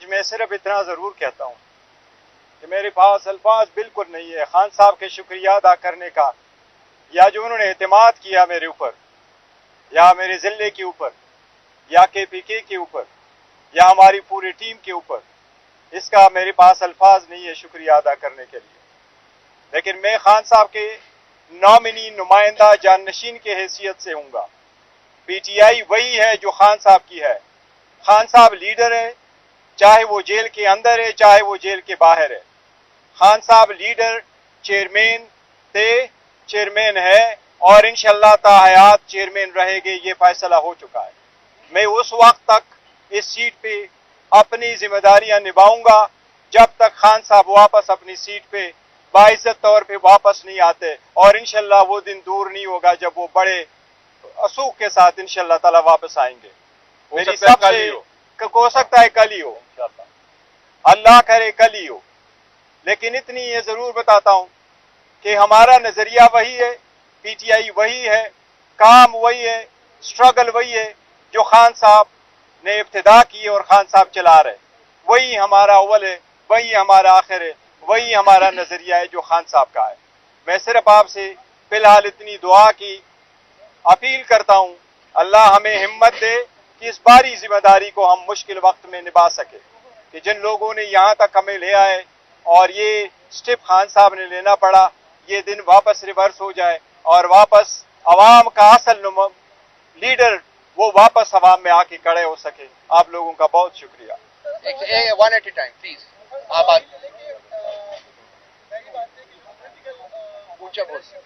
میں صرف اتنا ضرور کہتا ہوں کہ میرے پاس الفاظ بالکل نہیں ہے خان صاحب کے شکریہ ادا کرنے کا، یا جو انہوں نے اعتماد کیا میرے اوپر یا میرے ضلع کے اوپر یا KPK کے اوپر یا ہماری پوری ٹیم کے اوپر، اس کا میرے پاس الفاظ نہیں ہے شکریہ ادا کرنے کے لیے. لیکن میں خان صاحب کے نامنی نمائندہ جانشین کے حیثیت سے ہوں گا. PTI وہی ہے جو خان صاحب کی ہے. خان صاحب لیڈر ہے، چاہے وہ جیل کے اندر ہے چاہے وہ جیل کے باہر ہے. خان صاحب لیڈر چیئرمین تھے، چیئرمین ہے، اور انشاءاللہ تا حیات چیئرمین رہے گے. یہ فیصلہ ہو چکا ہے. میں اس وقت تک اس سیٹ پہ اپنی ذمہ داریاں نبھاؤں گا جب تک خان صاحب واپس اپنی سیٹ پہ باعزت طور پہ واپس نہیں آتے، اور انشاءاللہ وہ دن دور نہیں ہوگا جب وہ بڑے اصوک کے ساتھ انشاءاللہ تعالی واپس آئیں گے. میری سب سے ہو سکتا ہے کل ہی ہو، اللہ کرے کل ہی ہو. لیکن اتنی یہ ضرور بتاتا ہوں کہ ہمارا نظریہ وہی ہے، PTI وہی ہے، کام وہی ہے، سٹرگل وہی ہے جو خان صاحب نے ابتدا کی اور خان صاحب چلا رہے. وہی ہمارا اول ہے، وہی ہمارا آخر ہے، وہی ہمارا نظریہ ہے جو خان صاحب کا ہے. میں صرف آپ سے فی الحال اتنی دعا کی اپیل کرتا ہوں، اللہ ہمیں ہمت دے کہ اس باری ذمہ داری کو ہم مشکل وقت میں نبھا سکے. کہ جن لوگوں نے یہاں تک ہمیں لے آئے اور یہ سٹیپ خان صاحب نے لینا پڑا، یہ دن واپس ریورس ہو جائے اور واپس عوام کا اصل لیڈر وہ واپس عوام میں آ کے کھڑے ہو سکے. آپ لوگوں کا بہت شکریہ. One at a time please. آپ اونچا بول سکتے.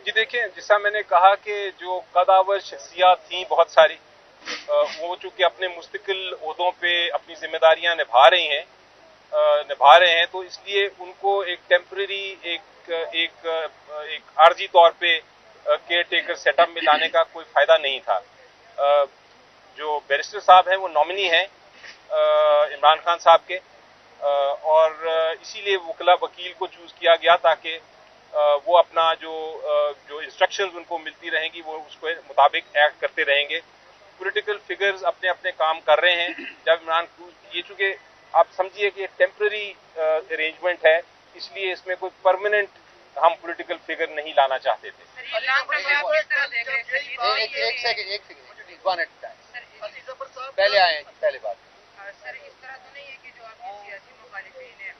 جی دیکھیں، جیسا میں نے کہا کہ جو قدآور شخصیات تھیں بہت ساری، وہ چونکہ اپنے مستقل عہدوں پہ اپنی ذمہ داریاں نبھا رہے ہیں، تو اس لیے ان کو ایک ٹیمپرری ایک عارضی طور پہ کیئر ٹیکر سیٹ اپ میں لانے کا کوئی فائدہ نہیں تھا. جو بیرسٹر صاحب ہیں وہ نامنی ہیں عمران خان صاحب کے، اور اسی لیے وکیل کو چوز کیا گیا تاکہ وہ اپنا جو انسٹرکشنز ان کو ملتی رہیں گی وہ اس کے مطابق ایکٹ کرتے رہیں گے. پولیٹیکل فگرز اپنے اپنے کام کر رہے ہیں. جب یہ چونکہ آپ سمجھیے کہ ٹیمپرری ارینجمنٹ ہے، اس لیے اس میں کوئی پرماننٹ ہم پولیٹیکل فگر نہیں لانا چاہتے تھے. پہلے آئے پہلے بات. سر اس طرح تو نہیں ہے کہ جو آپ کے سیاسی مخالفین ہیں ان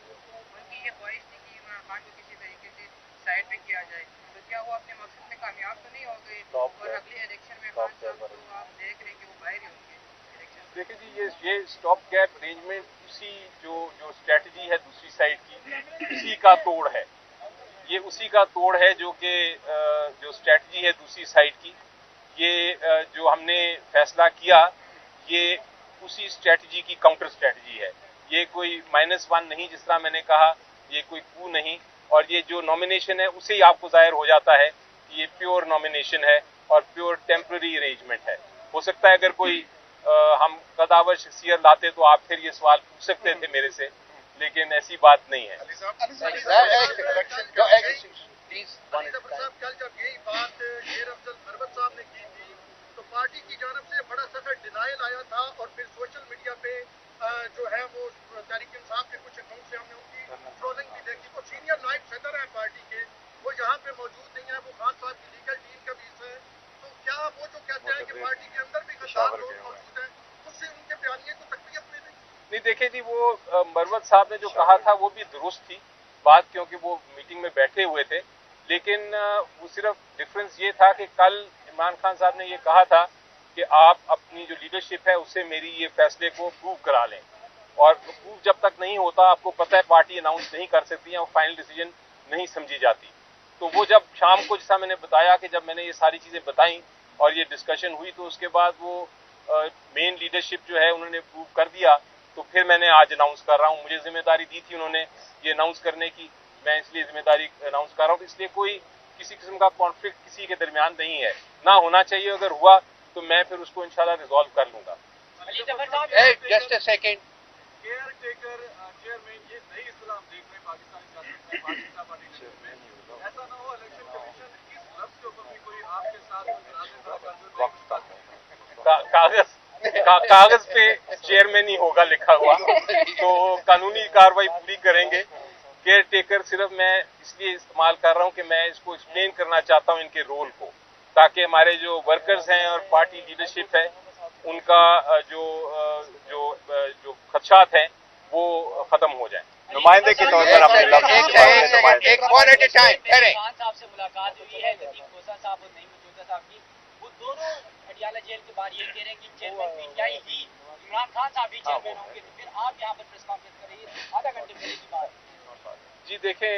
کی یہ خواہش تھی کہ عمران خان کو کسی طریقے سے سائڈ پہ کیا جائے، تو کیا وہ اپنے مقصد میں کامیاب تو نہیں ہو گئے اور اگلے الیکشن میں خان صاحب کو آپ دیکھ رہے ہیں کہ وہ باہر ہی ہوں گے الیکشن؟ دیکھیں جی، یہ اسٹاپ گیپ ارینجمنٹ اسی جو اسٹریٹجی ہے دوسری سائڈ کی، اسی کا توڑ ہے. یہ اسی کا توڑ ہے جو کہ جو اسٹریٹجی ہے دوسری سائڈ کی، یہ جو ہم نے فیصلہ کیا یہ اسی اسٹریٹجی کی کاؤنٹر اسٹریٹجی ہے. یہ کوئی -1 نہیں جس طرح میں نے کہا، یہ کوئی کو نہیں. اور یہ جو نامینیشن ہے اسے ہی آپ کو ظاہر ہو جاتا ہے کہ یہ پیور نامینیشن ہے اور پیور ٹیمپرری ارینجمنٹ ہے. ہو سکتا ہے اگر کوئی ہم قدآور شخصیت لاتے تو آپ پھر یہ سوال پوچھ سکتے تھے میرے سے، لیکن ایسی بات نہیں ہے. کل جب یہی بات شیر افضل مروت صاحب نے کی تھی تو پارٹی کی جانب سے بڑا سخت ڈینائل آیا تھا، اور پھر سوشل میڈیا پہ جو ہے وہ تحریک انصاف کے کچھ اکاؤنٹ سے ہم نے ان کی ٹرولنگ بھی دیکھی. وہ سینئر نائب صدر ہیں پارٹی کے، وہ یہاں پہ موجود نہیں ہے، وہ خان صاحب کی لیگل ٹیم کا بھی حصہ ہے. تو کیا وہ جو کہتے ہیں کہ پارٹی کے اندر بھی غدار لوگ موجود ہیں، اس سے ان کے بیانیے کو تقویت ملے؟ نہیں دیکھیں جی، وہ مروت صاحب نے جو کہا تھا وہ بھی درست تھی بات، کیونکہ وہ میٹنگ میں بیٹھے ہوئے تھے. لیکن وہ صرف ڈفرنس یہ تھا کہ کل عمران خان صاحب نے یہ کہا تھا کہ آپ اپنی جو لیڈرشپ ہے اس سے میری یہ فیصلے کو پروو کرا لیں، اور پروو جب تک نہیں ہوتا آپ کو پتہ ہے پارٹی اناؤنس نہیں کر سکتی ہیں اور فائنل ڈیسیجن نہیں سمجھی جاتی. تو وہ جب شام کو جیسا میں نے بتایا کہ جب میں نے یہ ساری چیزیں بتائیں اور یہ ڈسکشن ہوئی تو اس کے بعد وہ مین لیڈرشپ جو ہے انہوں نے پروو کر دیا. تو پھر میں نے آج اناؤنس کر رہا ہوں، مجھے ذمہ داری دی تھی انہوں نے یہ اناؤنس کرنے کی، میں اس لیے ذمہ داری اناؤنس کر رہا ہوں. اس لیے کوئی किसी किस्म का कॉन्फ्लिक्ट किसी के दरमियान नहीं है, ना होना चाहिए। अगर हुआ तो मैं फिर उसको इंशाल्लाह रिजॉल्व कर लूंगा। Hey, just a second. Care taker chairman ये नई इस्लाम देख रहे हैं पाकिस्तानी सियासत में, भारतीय जनता पार्टी में। ऐसा ना हो इलेक्शन कमीशन इस लफ्ज के ऊपर भी कोई आपके साथ कागज पे चेयरमैन ही होगा लिखा हुआ, तो कानूनी कार्रवाई पूरी करेंगे। केयर टेकर सिर्फ मैं इसलिए इस्तेमाल कर रहा हूँ कि मैं इसको एक्सप्लेन करना चाहता हूँ इनके रोल को, ताकि हमारे जो वर्कर्स हैं और पार्टी लीडरशिप है उनका जो खदशात हैं वो खत्म हो जाए। नुमाइंदे के तौर पर अपने लफ्ज़ एक one at a time. ठहरें। खान साहब से मुलाकात हुई है, लतीफ खोसा साहब और नईम मौजूदा साहब की, वो दोनों अडियाला जेल के बाहर ये कह रहे हैं कि चेयरमैन पीटीआई ही इमरान खान साहब ही चेयरमैन होंगे, तो फिर आप यहाँ पर प्रेस कॉन्फ्रेंस कर रही है आधा घंटे पहले की बात। जी देखें,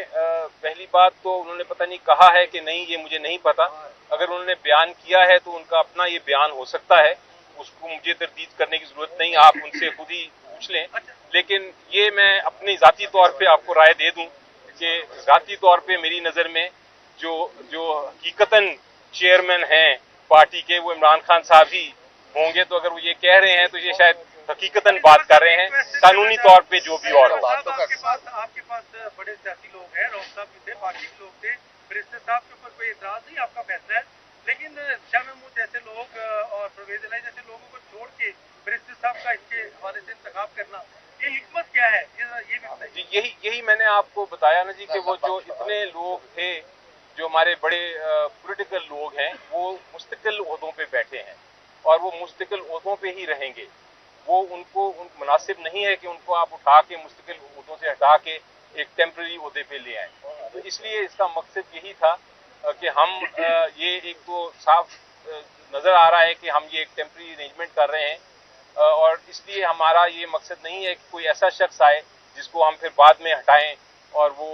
पहली बात तो उन्होंने पता नहीं कहा है कि नहीं, ये मुझे नहीं पता। अगर उन्होंने बयान किया है तो उनका अपना ये बयान हो सकता है, उसको मुझे तरदीद करने की जरूरत नहीं, आप उनसे खुद ही पूछ लें। लेकिन ये मैं अपनी ज़ाती तौर पे आपको राय दे दूं कि ज़ाती तौर पे मेरी नज़र में जो हकीकतन चेयरमैन हैं पार्टी के वो इमरान खान साहब ही होंगे। तो अगर वो ये कह रहे हैं तो ये शायद हकीकतन बात कर रहे हैं, कानूनी तौर पे जो भी और हो। आपके पास बड़े सियासी लोग हैं, रॉक साहब भी थे, बाकी भी लोग थे, बैरिस्टर साहब के ऊपर कोई एतराज नहीं, आपका फैसला है। लेकिन शाह महमूद जैसे लोग और परवेज इलाही जैसे लोगों को छोड़ के बैरिस्टर साहब का इसके हवाले से इंतखाब करना, ये हिकमत क्या है, ये भी बताइए। जी यही मैंने आपको बताया ना जी कि वो जो इतने लोग थे जो हमारे बड़े पॉलिटिकल लोग हैं वो मुस्तकिल ओहदों पे बैठे हैं और वो मुस्तकिल ओहदों पे ही रहेंगे। वो उनको मुनासिब नहीं है कि उनको आप उठा के मुस्तकिल ओहदों से हटा के एक टेम्पररी ओहदे पे ले आए। तो इसलिए इसका मकसद यही था कि हम ये एक तो साफ नज़र आ रहा है कि हम ये एक टेम्पररी अरेंजमेंट कर रहे हैं और इसलिए हमारा ये मकसद नहीं है कि कोई ऐसा शख्स आए जिसको हम फिर बाद में हटाएं और वो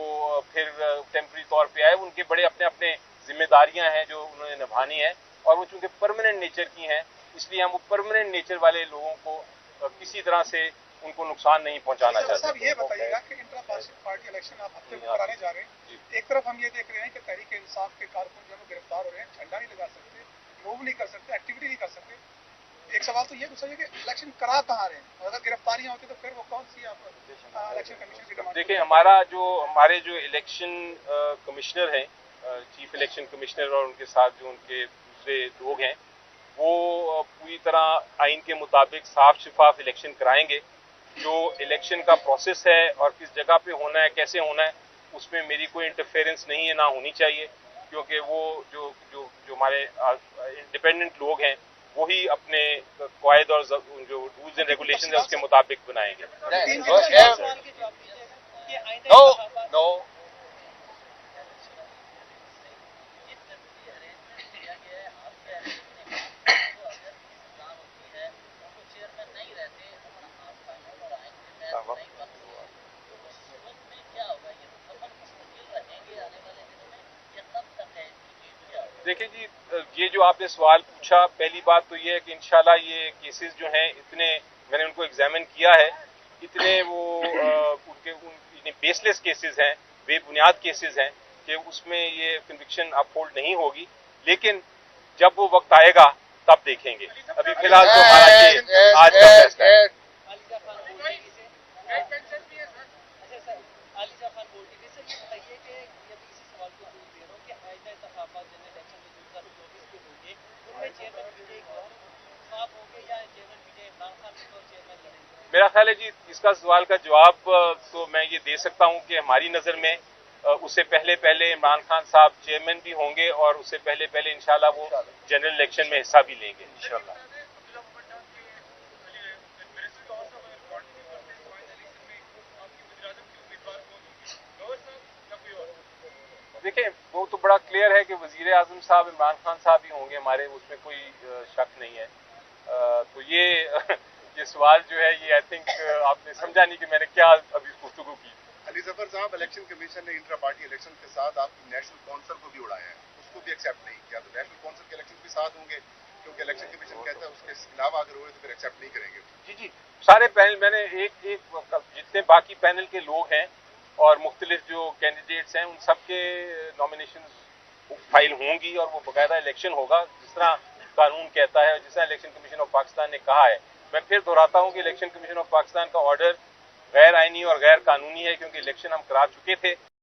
फिर टेम्पररी तौर पे आए। उनके बड़े अपने अपने जिम्मेदारियां हैं जो उन्होंने निभानी है और वो चूंकि परमानेंट नेचर की हैं, इसलिए हम वो परमानेंट नेचर वाले लोगों को किसी तरह से उनको नुकसान नहीं पहुंचाना चाहते। साहब ये बताइएगा कि इंट्रा पार्टी इलेक्शन आप हफ्ते में कराने जा रहे हैं, एक तरफ हम ये देख रहे हैं कि तहरीक इंसाफ के कारकुन जो है गिरफ्तार हो रहे हैं, झंडा नहीं लगा सकते, मूव नहीं कर सकते, एक्टिविटी नहीं कर सकते। एक सवाल तो ये पूछा जाए कि इलेक्शन करा कहाँ रहे हैं, अगर गिरफ्तारियां होती तो फिर वो कौन सी आप इलेक्शन कमीशन की डिमांड? देखिए, हमारे जो इलेक्शन कमिश्नर हैं, चीफ इलेक्शन कमिश्नर और उनके साथ जो उनके दूसरे लोग हैं, वो पूरी तरह आइन के मुताबिक साफ शफाफ इलेक्शन कराएंगे। जो इलेक्शन का प्रोसेस है और किस जगह पे होना है, कैसे होना है, उसमें मेरी कोई इंटरफेरेंस नहीं है, ना होनी चाहिए, क्योंकि वो जो हमारे इंडिपेंडेंट लोग हैं वही अपने कायद और जो रूल्स एंड रेगुलेशन है उसके मुताबिक बनाएंगे। No. देखिए जी, ये जो आपने सवाल पूछा, पहली बात तो ये है कि इंशाल्लाह ये केसेस जो हैं इतने, मैंने उनको एग्जामिन किया है, इतने वो उनके बेसलेस केसेस हैं, बेबुनियाद केसेस हैं कि उसमें ये कन्विक्शन अपहोल्ड नहीं होगी। लेकिन जब वो वक्त आएगा तब देखेंगे। अभी फिलहाल तो हमारा ये आज का फैसला है। मेरा ख्याल है जी, इसका सवाल का जवाब तो मैं ये दे सकता हूँ कि हमारी नज़र में उससे पहले इमरान खान साहब चेयरमैन भी होंगे और उससे पहले इंशाल्लाह वो जनरल इलेक्शन में हिस्सा भी लेंगे इंशाल्लाह। देखिए, वो तो बड़ा क्लियर है कि वजीर आजम साहब इमरान खान साहब ही होंगे हमारे, उसमें कोई शक नहीं है। तो ये सवाल जो है ये आई थिंक आपने समझा नहीं कि मैंने क्या अभी गुफ्तगू की। अली जफर साहब, इलेक्शन कमीशन ने इंट्रा पार्टी इलेक्शन के साथ आपकी नेशनल काउंसिल को भी उड़ाया है, उसको भी एक्सेप्ट नहीं किया। तो नेशनल काउंसिल के इलेक्शन भी साथ होंगे, क्योंकि इलेक्शन कमीशन कहता है उसके अलावा अगर हुए तो फिर एक्सेप्ट नहीं करेंगे। जी, सारे पैनल, मैंने एक जितने बाकी पैनल के लोग हैं और मुख्तलिफ जो कैंडिडेट्स हैं उन सब के नॉमिनेशन फाइल होंगी और वो बाकायदा इलेक्शन होगा जिस तरह कानून कहता है, जिस तरह इलेक्शन कमीशन ऑफ पाकिस्तान ने कहा है। मैं फिर दोहराता हूँ कि इलेक्शन कमीशन ऑफ पाकिस्तान का ऑर्डर गैर आइनी और गैर कानूनी है, क्योंकि इलेक्शन हम करा चुके थे।